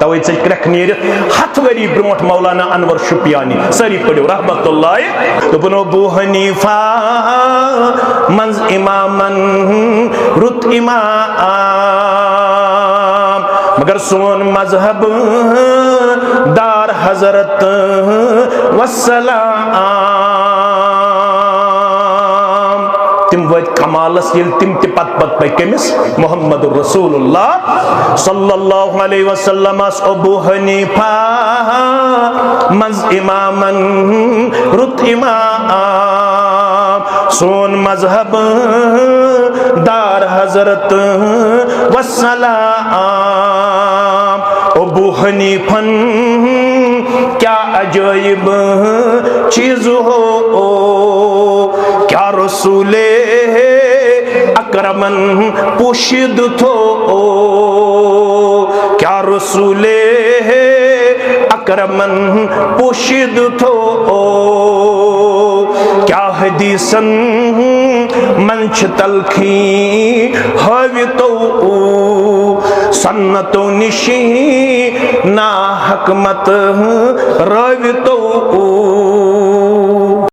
توے ژے کرک نیرت 100 ؤری برونٹھ مولانا انور شپیانی ساری پڑھو رحمت اللہ دوپن ابو حنیفہ منز امامن رت امام مگر سون مذہب دار حضرت والسلام تم وت کمالس یل تم تہ پت پہ کمس محمد رسول اللہ صلی اللہ علیہ وسلم ابو حنیفہ منز امامن رت امام سون مذہب دار حضرت والسلام ابو حنیفن کیا عجائب چیز ہو کیا رسول اکرمن پوشید تھو کیا رسول اکرمن پوشید تھو کیا حدیثن منچ تلخی ہوی تو سنتو نشی نا حکمت روی تو